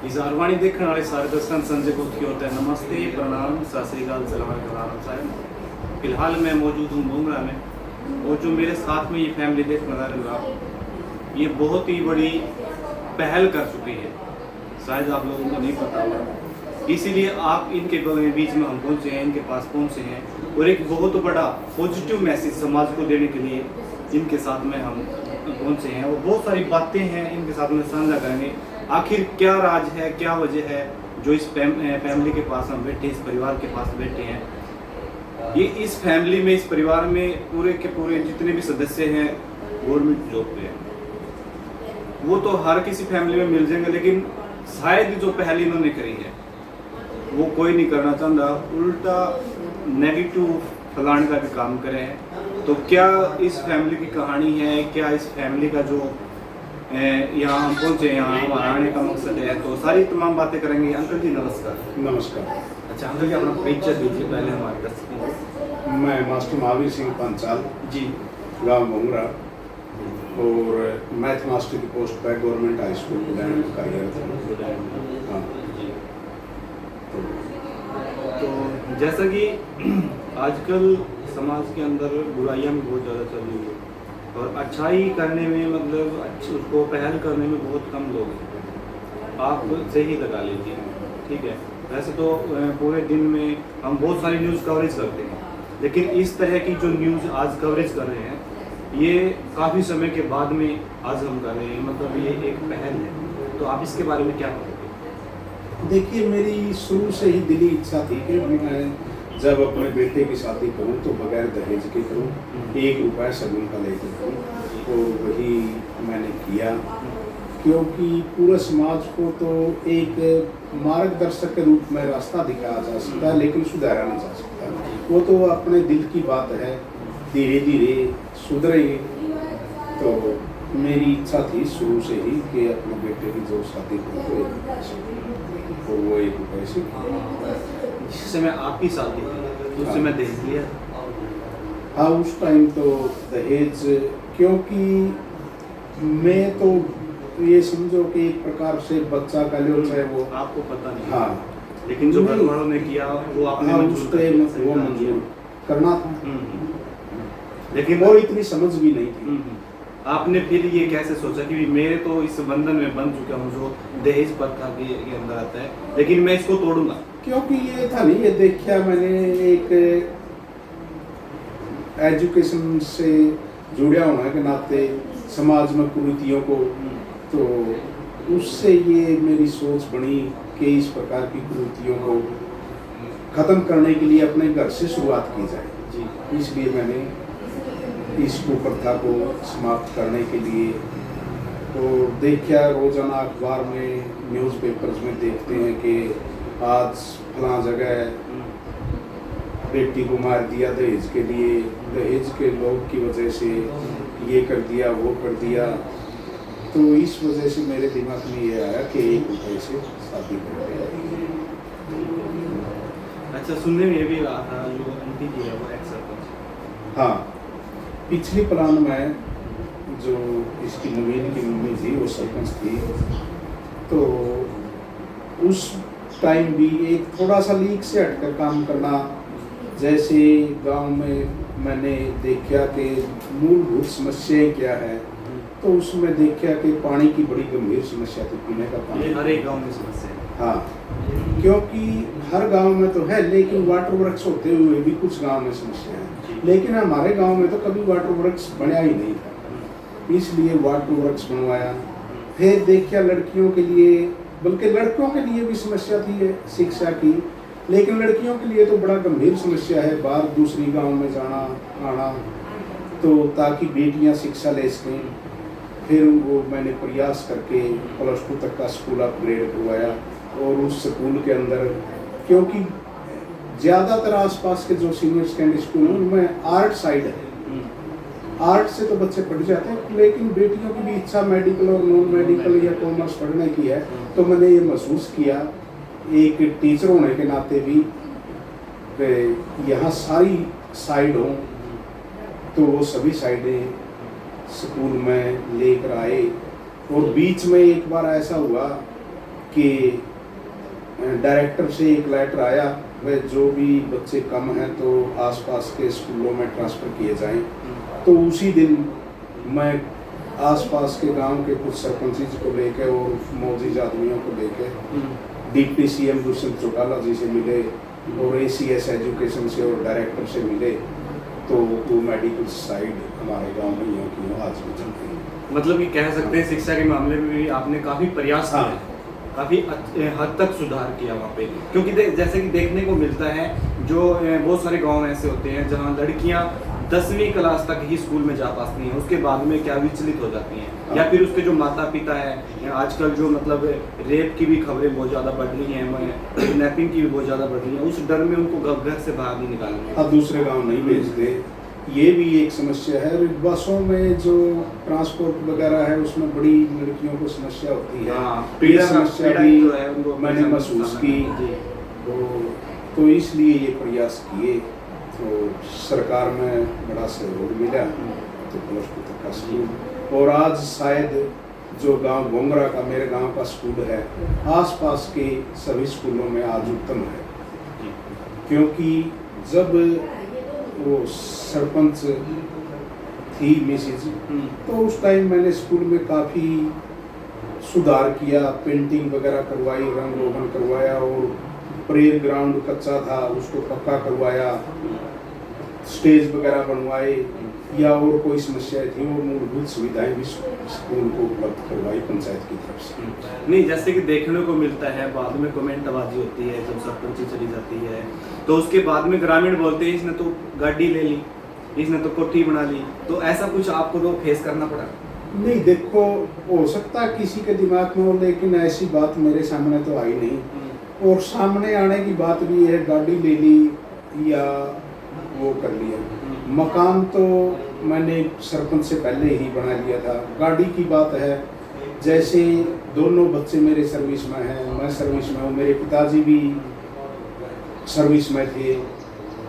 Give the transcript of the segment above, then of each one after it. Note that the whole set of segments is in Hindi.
इज़हारवाणी देखने वाले सारे दोस्तों संजय को की होता है नमस्ते प्रणाम सत श्री अकाल सलाम साहब। फिलहाल मैं मौजूद हूँ भूंगड़ा में और जो मेरे साथ में ये फैमिली देखने वाले आप ये बहुत ही बड़ी पहल कर चुकी है, शायद आप लोगों को नहीं पता होगा, इसीलिए आप इनके बीच में हम पहुँचे हैं, इनके पास पहुँचे हैं और एक बहुत बड़ा पॉजिटिव मैसेज समाज को देने के लिए इनके साथ में हम पहुँचे हैं और बहुत सारी बातें हैं इनके साथ में साझा करेंगे। आखिर क्या राज है, क्या वजह है जो इस फैमिली के पास हम बैठे, इस परिवार के पास बैठे हैं। ये इस फैमिली में, इस परिवार में पूरे के पूरे जितने भी सदस्य हैं गवर्नमेंट जॉब पे हैं। वो तो हर किसी फैमिली में मिल जाएंगे, लेकिन शायद जो पहल इन्होंने करी है वो कोई नहीं करना चाहता, उल्टा नेगेटिव फैलाने का भी काम करे हैं। तो क्या इस फैमिली की कहानी है, क्या इस फैमिली का जो यहाँ हम पहुँचे, यहाँ हमारा आने का मकसद है, तो सारी तमाम बातें करेंगे। अंकल जी नमस्कार। नमस्कार। अच्छा अंकल जी अपना परिचय दीजिए पहले हमारे दर्शकों को। मैं मास्टर महावीर सिंह पंचाल जी, गांव भूंगड़ा और मैथ मास्टर की पोस्ट पर गवर्नमेंट हाई स्कूल बुलाने में कार्यरत हूँ। हाँ। तो जैसा कि आजकल समाज के अंदर बुराइयाँ भी बहुत ज़्यादा चल रही है और अच्छाई करने में, मतलब उसको पहल करने में बहुत कम लोग हैं। आप सही लगा लीजिए, ठीक है। वैसे तो पूरे दिन में हम बहुत सारी न्यूज़ कवरेज करते हैं, लेकिन इस तरह की जो न्यूज़ आज कवरेज कर रहे हैं ये काफ़ी समय के बाद में आज हम कर रहे हैं, मतलब ये एक पहल है। तो आप इसके बारे में क्या कहोगे? देखिए, मेरी शुरू से ही दिली इच्छा थी कि मैं जब अपने बेटे की शादी करूं तो बगैर दहेज के करूं, 1 रुपया शगुन का लेकर करूं। तो वही मैंने किया, क्योंकि पूरे समाज को तो एक मार्गदर्शक के रूप में रास्ता दिखाया जा सकता है, लेकिन सुधारा नहीं जा सकता। वो तो अपने दिल की बात है, धीरे धीरे सुधरेगी। तो मेरी इच्छा थी शुरू से ही कि अपने बेटे की जो शादी करूं तो वो 1 रुपये से। जिस समय आपकी शादी थी उस समय दहेज लिया? हाँ, उस टाइम तो दहेज, क्योंकि मैं तो ये समझो कि एक प्रकार से बच्चा का लो, चाहे वो आपको पता नहीं। हाँ, लेकिन जो घर वालों ने किया वो आपने वो मंजूर करना था, लेकिन वो इतनी समझ भी नहीं थी। आपने फिर ये कैसे सोचा कि मेरे तो इस बंधन में बंध चुका हूँ जो दहेज प्रथा के अंदर आता है, लेकिन मैं इसको तोड़ूंगा? क्योंकि ये था नहीं, ये देखा मैंने एक एजुकेशन से जुड़ा होने के नाते समाज में कुरीतियों को, तो उससे ये मेरी सोच बनी कि इस प्रकार की कुरीतियों को खत्म करने के लिए अपने घर से शुरुआत की जाए जी। इसलिए मैंने इस कुप्रथा को समाप्त करने के लिए तो देखा, रोजाना अखबार में, न्यूज़पेपर्स में देखते हैं कि आज फलां जगह बेटी को मार दिया दहेज के लिए, दहेज के लोग की वजह से ये कर दिया, वो कर दिया। तो इस वजह से मेरे दिमाग में ये आया कि 1 रुपये से शादी कर दिया। अच्छा, सुनने में ये भी रहा था जो आंटी जी है वो एक्स सरपंच। हाँ, पिछली प्लान में जो इसकी नवीन की मम्मी थी वो सरपंच थी, तो उस टाइम भी एक थोड़ा सा लीक से हटकर काम करना। जैसे गांव में मैंने देखा कि मूलभूत समस्याएं क्या है, तो उसमें देखा कि पानी की बड़ी गंभीर समस्या थी, पीने का पानी। हर एक गाँव में समस्या है। हाँ, क्योंकि हर गांव में तो है, लेकिन वाटर वर्क्स होते हुए भी कुछ गांव में समस्या है। लेकिन हमारे गांव में तो कभी वाटर वर्क्स बना ही नहीं था, इसलिए वाटर वर्क्स बनवाया। फिर देखा लड़कियों के लिए, बल्कि लड़कों के लिए भी समस्या थी शिक्षा की, लेकिन लड़कियों के लिए तो बड़ा गंभीर समस्या है, बाहर दूसरी गांव में जाना आना, तो ताकि बेटियां शिक्षा ले सकें। फिर वो मैंने प्रयास करके +2 तक का स्कूल अपग्रेड करवाया और उस स्कूल के अंदर, क्योंकि ज़्यादातर आसपास के जो सीनियर सेकेंडरी स्कूल हैं उनमें आर्ट साइड है, आर्ट से तो बच्चे पढ़ जाते हैं, लेकिन बेटियों की भी इच्छा मेडिकल और नॉन मेडिकल या कॉमर्स पढ़ने की है। तो मैंने ये महसूस किया एक टीचर होने के नाते भी, यहाँ सारी साइड हों, तो वो सभी साइडें स्कूल में लेकर आए। और बीच में एक बार ऐसा हुआ कि डायरेक्टर से एक लेटर आया, वह जो भी बच्चे कम हैं तो आसपास के स्कूलों में ट्रांसफ़र किए जाएं। तो उसी दिन मैं आसपास के गांव के कुछ सरपंच को लेकर और मौजूद आदमियों को लेकर डिप्टी सीएम दुष्यंत चौटाला जी से मिले और एसीएस एजुकेशन से और डायरेक्टर से मिले। तो वो मेडिकल साइड हमारे गांव में यूँ की यूँ आज भी चल रही है। मतलब ये कह सकते हैं शिक्षा के मामले में भी आपने काफ़ी प्रयास किया है, काफ़ी हद तक सुधार किया वहाँ पे, क्योंकि जैसे कि देखने को मिलता है जो बहुत सारे गांव ऐसे होते हैं जहाँ लड़कियाँ 10वीं क्लास तक ही स्कूल में जा पाती हैं, उसके बाद में क्या विचलित हो जाती हैं, या फिर उसके जो माता पिता हैं, आजकल जो मतलब रेप की भी खबरें बहुत ज़्यादा बढ़ रही हैं, किडनैपिंग की भी बहुत ज़्यादा बढ़ रही हैं, उस डर में उनको घर से बाहर नहीं निकालना, अब दूसरे गांव नहीं भेजते। ये भी एक समस्या है। बसों में जो ट्रांसपोर्ट वगैरह है उसमें बड़ी लड़कियों को समस्या होती है। ये समस्या भी मैंने महसूस की। तो इसलिए ये प्रयास किए, तो सरकार में बड़ा सहयोग मिला, तो प्लस 2 तक का स्कूल। और आज शायद जो गांव गोंगरा का मेरे गांव का स्कूल है, आसपास के सभी स्कूलों में आज उत्तम है। क्योंकि जब वो सरपंच थी मिसिज, तो उस टाइम मैंने स्कूल में काफ़ी सुधार किया, पेंटिंग वगैरह करवाई, रंग रोगन करवाया, और प्रेयर ग्राउंड कच्चा था उसको पक्का करवाया, स्टेज वगैरह बनवाए, या और कोई समस्याएं थी वो मूलभूत सुविधाएं भी स्कूल को उपलब्ध करवाई पंचायत की तरफ से। नहीं, जैसे कि देखने को मिलता है बाद में कमेंट आबाजी होती है जब सरपंची चली जाती है, तो उसके बाद में ग्रामीण बोलते हैं इसने तो गाड़ी ले ली, इसने तो कोठी बना ली, तो ऐसा कुछ आपको तो फेस करना पड़ा? नहीं, देखो हो सकता है किसी के दिमाग में हो, लेकिन ऐसी बात मेरे सामने तो आई नहीं। और सामने आने की बात भी है, गाड़ी ले ली या वो कर लिया। मकान तो मैंने सरपंच से पहले ही बना लिया था। गाड़ी की बात है, जैसे दोनों बच्चे मेरे सर्विस में हैं, मैं सर्विस में हूँ, मेरे पिताजी भी सर्विस में थे,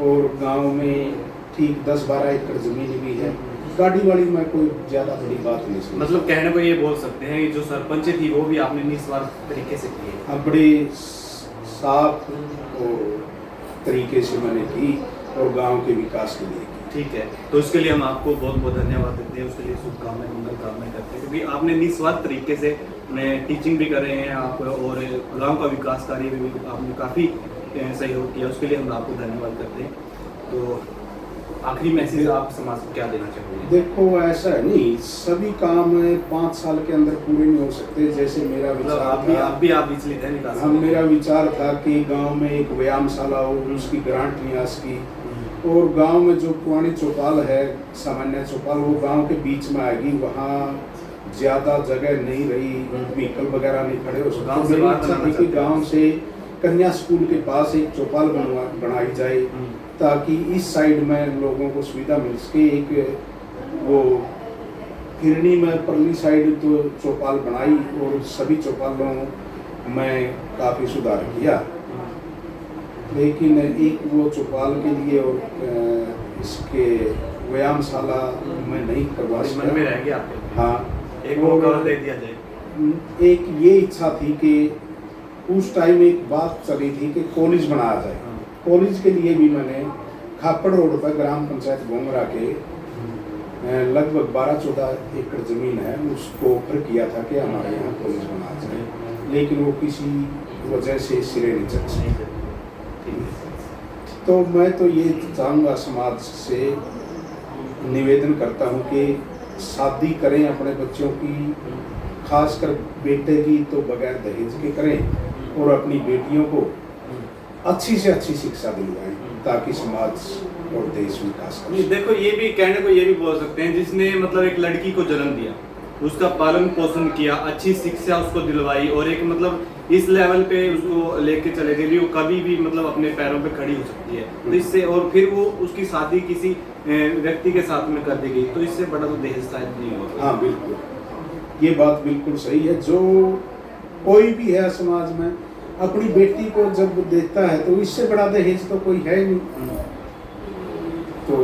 और गांव में ठीक 10-12 एकड़ ज़मीन भी है। गाड़ी वाली में कोई ज़्यादा बड़ी बात नहीं समझ। मतलब कहने को ये बोल सकते हैं जो सरपंच थी वो भी आपने निस्वार्थ तरीके से की है? बड़े साफ तरीके से मैंने की और गांव के विकास के लिए की। ठीक है, तो इसके लिए हम आपको बहुत बहुत धन्यवाद देते हैं, उसके लिए शुभकामनाएं मंगल कामनाएं करते हैं, क्योंकि आपने निस्वार्थ तरीके से टीचिंग भी कर रहे हैं आप, और गांव का विकास कार्य में भी आपने काफ़ी सहयोग किया, उसके लिए हम आपको धन्यवाद करते हैं। तो आखिरी मैसेज आप समाज को क्या देना चाहोगे? देखो ऐसा है नहीं, सभी काम 5 साल के अंदर पूरे नहीं हो सकते। जैसे मेरा विचार आप विचलित हैं, मेरा विचार था कि गांव में एक व्यायामशाला हो, उसकी ग्रांट न्यास की, और गांव में जो पुरानी चौपाल है, सामान्य चौपाल, वो गांव के बीच में आएगी, वहाँ ज़्यादा जगह नहीं रही, व्हीकल वगैरह नहीं खड़े हो सकते। गाँव से कन्या स्कूल के पास एक चौपाल बनाई जाए, ताकि इस साइड में लोगों को सुविधा मिल सके। एक वो हिरनी में परली साइड तो चौपाल बनाई, और सभी चौपालों में काफ़ी सुधार किया, लेकिन एक वो चौपाल के लिए और इसके व्यायामशाला में नहीं करवा सकता। मन में रह गया आपके? हाँ, एक मौका दे दिया जाए। एक ये इच्छा थी कि उस टाइम एक बात चली थी कि कॉलेज बनाया जाए। कॉलेज के लिए भी मैंने खापड़ रोड पर ग्राम पंचायत गोंगरा के लगभग 12-14 एकड़ ज़मीन है, उसको ऑफर किया था कि हमारे यहाँ कॉलेज बनाया जाए, लेकिन वो किसी वजह से सिरे नहीं चढ़ सके। तो मैं तो ये चाहूँगा समाज से निवेदन करता हूँ कि शादी करें अपने बच्चों की, खासकर बेटे की तो बगैर दहेज के करें, और अपनी बेटियों को अच्छी से अच्छी शिक्षा दिलवाएं, ताकि समाज और देश विकास करे। देखो ये भी कहने को ये भी बोल सकते हैं, जिसने मतलब एक लड़की को जन्म दिया, उसका पालन पोषण किया, अच्छी शिक्षा उसको दिलवाई, और एक मतलब इस लेवल पे उसको लेके चले गए, वो कभी भी मतलब अपने पैरों पे खड़ी हो सकती है, तो इससे, और फिर वो उसकी शादी किसी व्यक्ति के साथ में कर दी गई, तो इससे बड़ा तो दहेज शायद नहीं होगा। हाँ बिल्कुल, ये बात बिल्कुल सही है। जो कोई भी है समाज में अपनी बेटी को जब देता है, तो इससे बड़ा दहेज तो कोई है नहीं। तो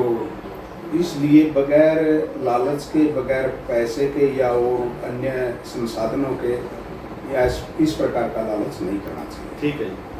इसलिए बगैर लालच के, बगैर पैसे के या और अन्य संसाधनों के या इस प्रकार का लालच नहीं करना चाहिए। ठीक है जी।